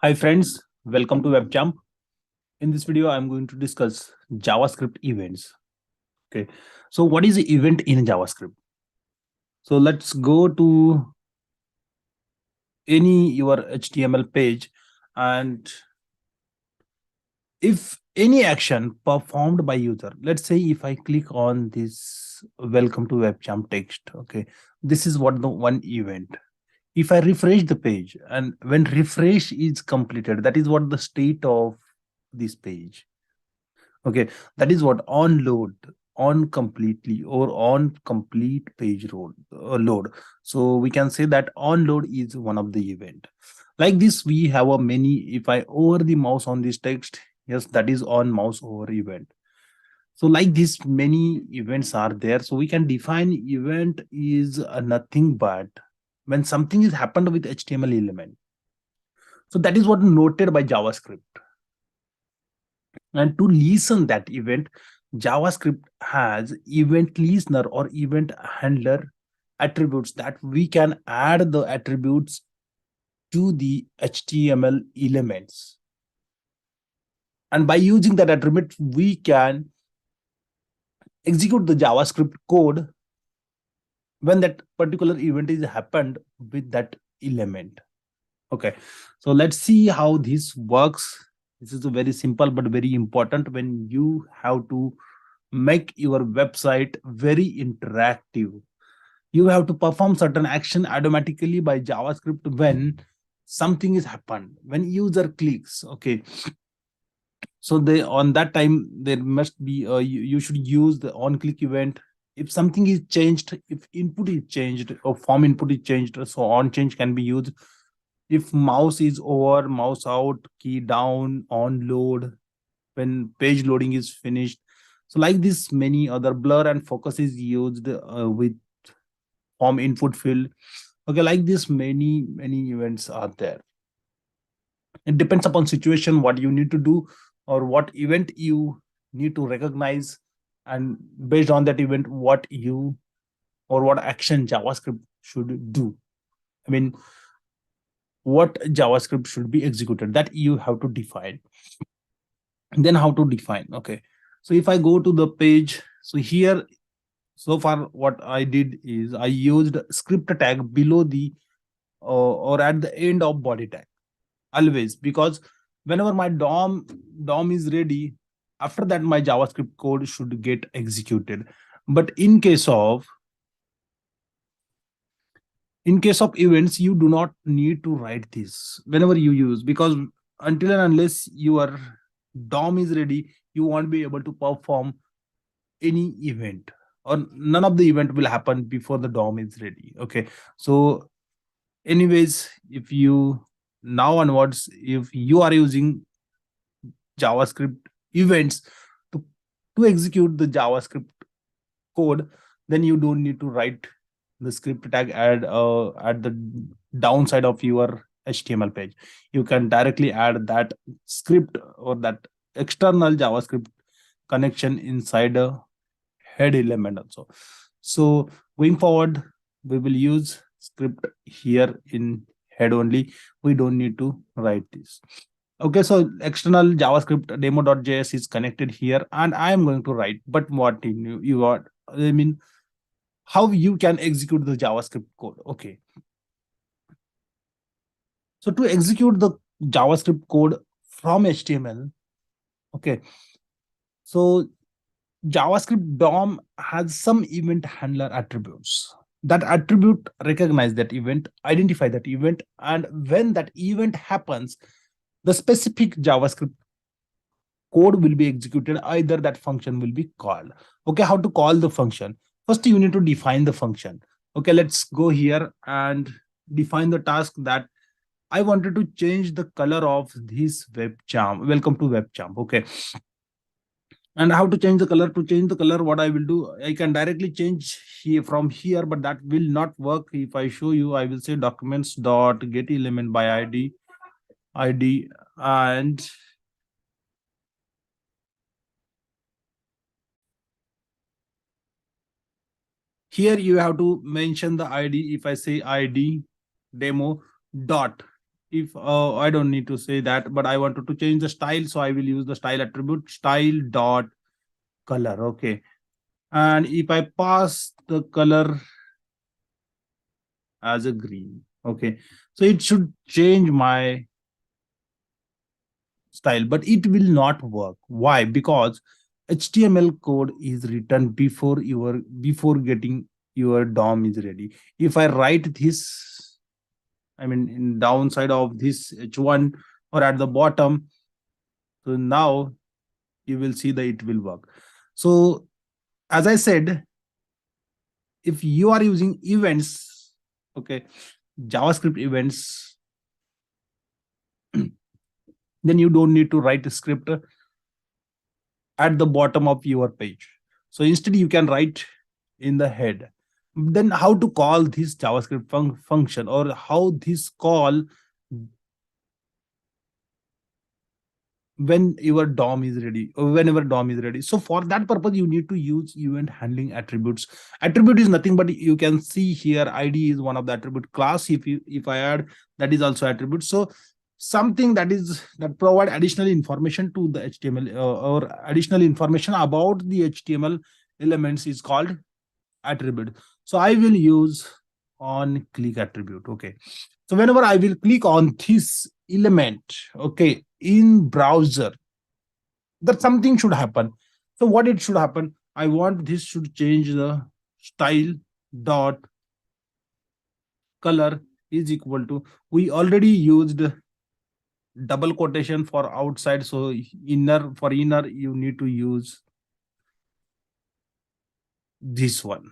Hi friends, welcome to WebJump. In this video, I'm going to discuss JavaScript events. Okay, so what is the event in JavaScript? So let's go to any your HTML page, and if any action performed by user, let's say if I click on this welcome to WebJump text, okay, this is what the one event. If I refresh the page, and when refresh is completed, that is what the state of this page. Okay, that is what on load, on completely, or on complete page load. So we can say that on load is one of the event. Like this, we have a many. If I over the mouse on this text, yes, that is on mouse over event. So like this, many events are there. So we can define event is nothing but when something is happened with HTML element. So that is what noted by JavaScript. And to listen that event, JavaScript has event listener or event handler attributes that we can add the attributes to the HTML elements. And by using that attribute, we can execute the JavaScript code when that particular event is happened with that element. Okay, so let's see how this works. This is a very simple but very important when you have to make your website very interactive. You have to perform certain action automatically by JavaScript when something is happened, when user clicks. Okay, so they on that time there must be you should use the on click event. If something is changed, if input is changed or form input is changed, so on change can be used. If mouse is over, mouse out, key down, on load, when page loading is finished. So like this, many other blur and focus is used with form input field. Okay, like this, many events are there. It depends upon situation what you need to do or what event you need to recognize, and based on that event, what you or what action JavaScript should do. I mean, what JavaScript should be executed, that you have to define. And then how to define? Okay, so if I go to the page, so here, so far what I did is I used script tag below the or at the end of body tag always, because whenever my dom is ready, after that my JavaScript code should get executed. But in case of events, you do not need to write this whenever you use, because until and unless your dom is ready, you won't be able to perform any event, or none of the event will happen before the dom is ready. Okay, so anyways, if you now onwards, if you are using JavaScript events to, to execute the JavaScript code, then you don't need to write the script tag at the downside of your HTML page. You can directly add that script or that external JavaScript connection inside a head element also. So going forward, we will use script here in head only. We don't need to write this. Okay, so external JavaScript demo.js is connected here, and I am going to write. But what you got? I mean, how you can execute the JavaScript code? Okay, so to execute the JavaScript code from HTML, okay, so JavaScript DOM has some event handler attributes. That attribute recognize that event, identify that event, and when that event happens, the specific JavaScript code will be executed. Either that function will be called. Okay, how to call the function? First, you need to define the function. Okay, let's go here and define the task that I wanted to change the color of this webcam. Welcome to webcam. Okay, and how to change the color? To change the color, what I will do, I can directly change here from here, but that will not work. If I show you, I will say documents dot get element by id, and here you have to mention the id. If I say id demo dot, if I don't need to say that, but I wanted to change the style, so I will use the style attribute style dot color. Okay, and if I pass the color as a green, okay, so it should change my style, but it will not work. Why? Because HTML code is written before getting your DOM is ready. If I write this, I mean in downside of this h1 or at the bottom, so now you will see that it will work. So as I said, if you are using events, okay, JavaScript events, then you don't need to write a script at the bottom of your page. So instead, you can write in the head. Then how to call this JavaScript function, or how this call when your DOM is ready, or whenever DOM is ready. So for that purpose, you need to use event handling attributes. Attribute is nothing but you can see here ID is one of the attribute class. If I add, that is also attribute. So something that provide additional information to the HTML, or additional information about the HTML elements is called attribute. So I will use on click attribute. Okay, so whenever I will click on this element, okay, in browser, that something should happen. So what it should happen, I want this should change the style dot color is equal to, we already used double quotation for outside, so inner, for inner you need to use this one.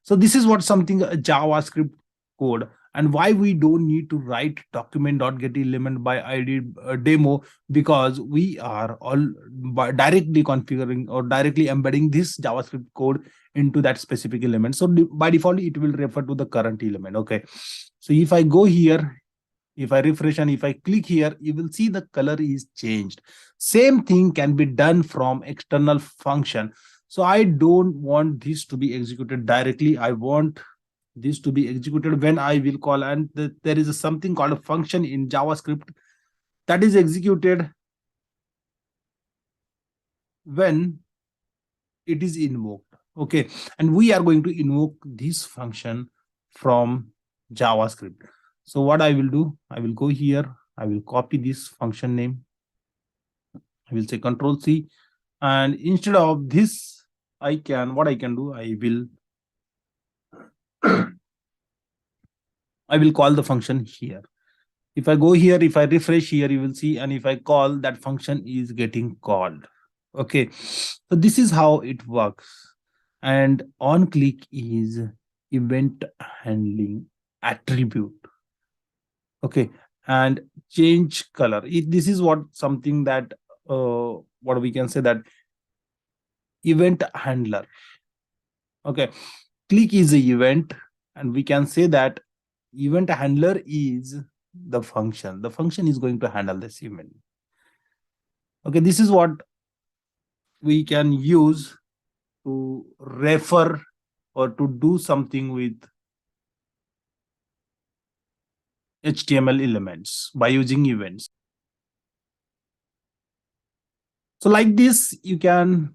So this is what something a JavaScript code, and why we don't need to write document.get element by ID demo, because we are all directly configuring or directly embedding this JavaScript code into that specific element. So by default, it will refer to the current element. Okay. So if I go here, if I refresh and if I click here, you will see the color is changed. Same thing can be done from external function. So I don't want this to be executed directly. I want this to be executed when I will call, and there is something called a function in JavaScript that is executed when it is invoked. Okay, and we are going to invoke this function from JavaScript. So what I will do, I will go here, I will copy this function name, I will say Control C, and instead of this, what I can do, I will call the function here. If I go here, if I refresh here, you will see, and if I call, that function is getting called. Okay, so this is how it works. And on click is event handling attribute. Okay, and change color. This is what something that what we can say, that event handler. Okay, click is a event, and we can say that event handler is the function. The function is going to handle this event. Okay, this is what we can use to refer or to do something with HTML elements by using events. So like this, you can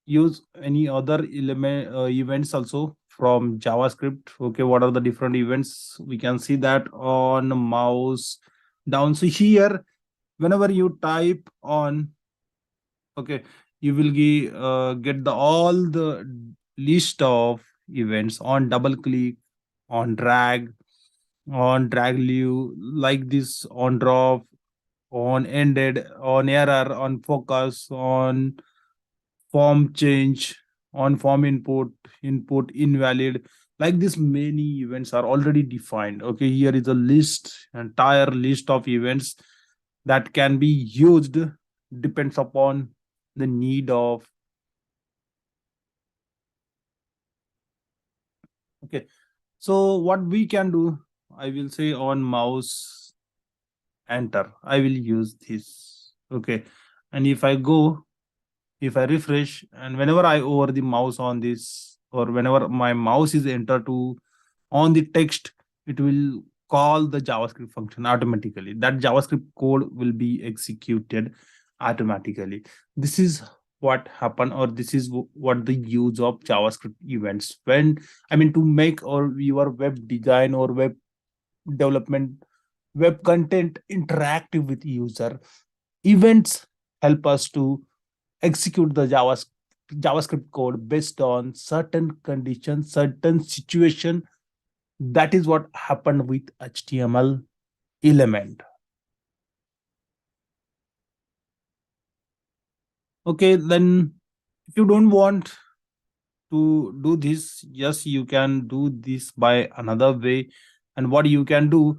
use any other element events also from JavaScript. Okay, what are the different events? We can see that on mouse down. So here, whenever you type on, okay, you will get the all the list of events. On double click, on drag leave, like this, on drop, on ended, on error, on focus, on form change, on form input invalid, like this many events are already defined. Okay, here is a list, entire list of events that can be used, depends upon the need of. Okay, so what we can do, I will say on mouse enter, I will use this. Okay, and if I go, if I refresh, and whenever I over the mouse on this, or whenever my mouse is enter to on the text, it will call the JavaScript function automatically. That JavaScript code will be executed automatically. This is what happen, or this is what the use of JavaScript events. When I mean to make or your web design or web development, web content interactive with user, events help us to execute the JavaScript code based on certain conditions, certain situation. That is what happened with HTML element. Okay, then if you don't want to do this, yes, you can do this by another way. And what you can do,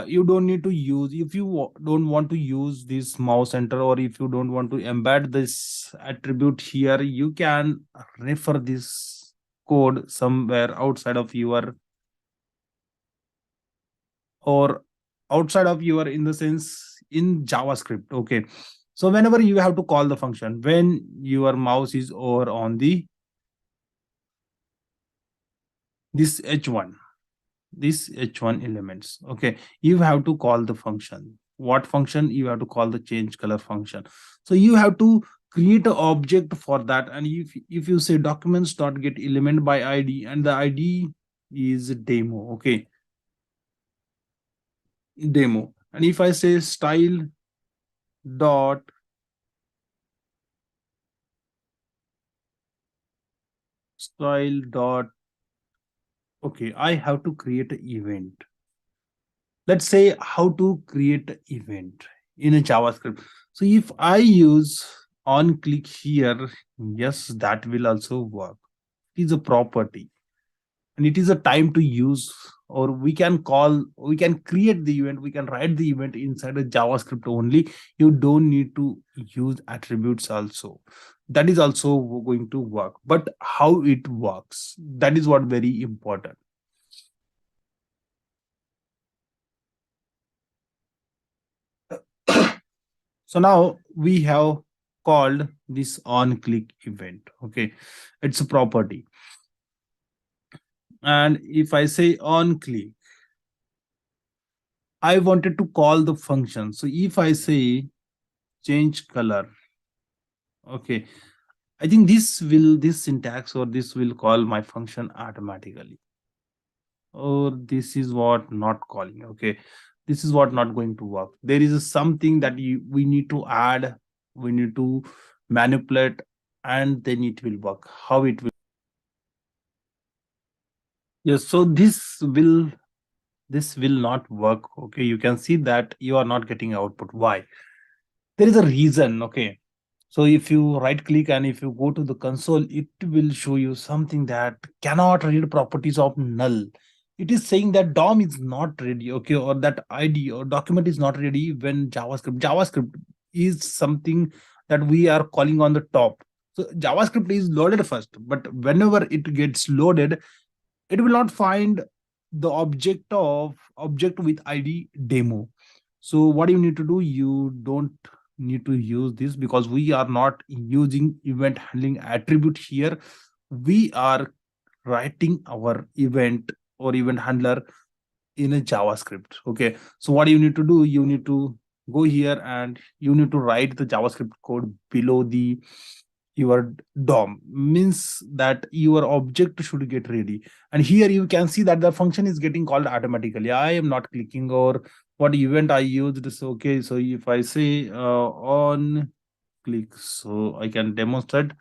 you don't need to use, if you don't want to use this mouse enter, or if you don't want to embed this attribute here, you can refer this code somewhere outside of your, or outside of your, in the sense in JavaScript. Okay, so whenever you have to call the function, when your mouse is over on the this h1, this h1 elements, okay, you have to call the function. What function? You have to call the change color function. So you have to create an object for that. And if you say documents dot get element by id, and the id is demo, okay, demo. And if I say style dot style dot, okay, I have to create an event. Let's say how to create an event in a JavaScript. So if I use on click here, yes, that will also work. It is a property and it is a time to use, or we can call, we can create the event, we can write the event inside a JavaScript only. You don't need to use attributes also. That is also going to work. But how it works, that is what very important. So now we have called this on click event. Okay, it's a property. And if I say on click, I wanted to call the function. So if I say change color, okay, I think this syntax or this will call my function automatically. Or this is what not calling. Okay, this is what not going to work. There is something that we need to add, we need to manipulate, and then it will work. How it will? Yes, so this will not work. Okay, you can see that you are not getting output. Why? There is a reason. Okay, so if you right click and if you go to the console, it will show you something that cannot read properties of null. It is saying that DOM is not ready, okay, or that ID or document is not ready when JavaScript is something that we are calling on the top. So JavaScript is loaded first, but whenever it gets loaded, it will not find the object with ID demo. So what you need to do, you don't need to use this, because we are not using event handling attribute here. We are writing our event or event handler in a JavaScript. Okay, so what you need to do, you need to go here and you need to write the JavaScript code below the your DOM, means that your object should get ready. And here you can see that the function is getting called automatically. I am not clicking, or what event I used. So okay, so if I say on click, so I can demonstrate.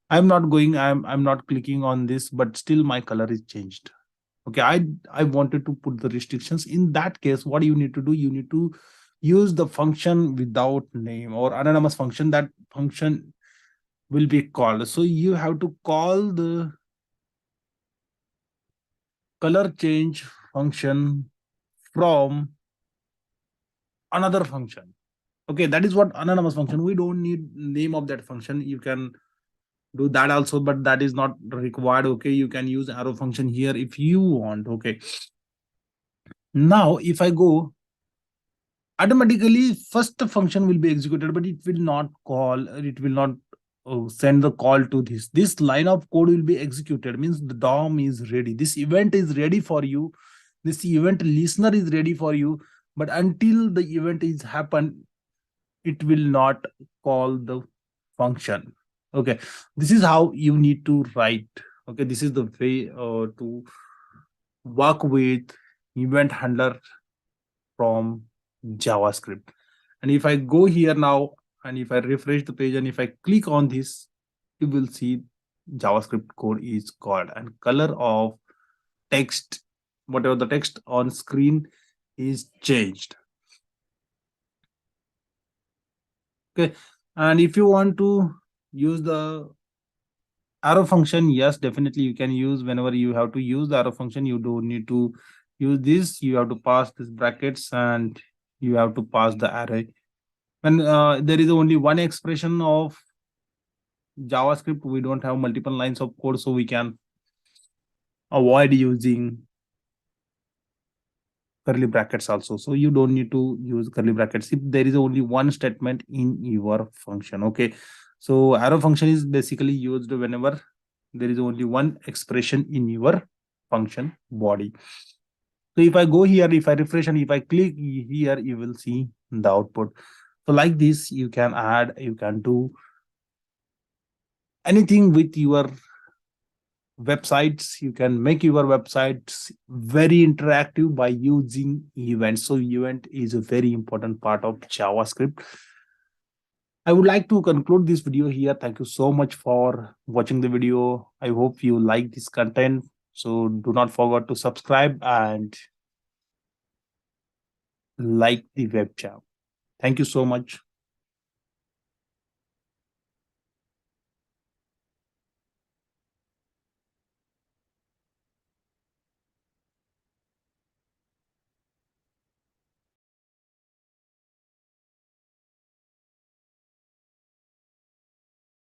I'm not going, I'm not clicking on this, but still my color is changed. Okay, I wanted to put the restrictions. In that case, what you need to do, you need to use the function without name or anonymous function. That function will be called. So you have to call the color change function from another function. Okay, that is what anonymous function. We don't need name of that function. You can do that also, but that is not required. Okay, you can use arrow function here if you want. Okay, now if I go, automatically first the function will be executed, but it will not call, it will not send the call to this line of code will be executed, means the DOM is ready, this event is ready for you. this event listener is ready for you, but until the event is happened, it will not call the function. Okay, this is how you need to write. Okay, this is the way to work with event handler from JavaScript. And if I go here now, and if I refresh the page, and if I click on this, you will see JavaScript code is called, and color of text, whatever the text on screen, is changed. Okay, and if you want to use the arrow function, yes, definitely you can use. Whenever you have to use the arrow function, you don't need to use this. You have to pass this brackets, and you have to pass the array. When there is only one expression of JavaScript, we don't have multiple lines of code, so we can avoid using curly brackets also. So you don't need to use curly brackets if there is only one statement in your function. Okay, so arrow function is basically used whenever there is only one expression in your function body. So if I go here, if I refresh, and if I click here, you will see the output. So like this, you can add, you can do anything with your websites. You can make your websites very interactive by using events. So event is a very important part of JavaScript. I would like to conclude this video here. Thank you so much for watching the video. I hope you like this content. So do not forget to subscribe and like the web chat. Thank you so much.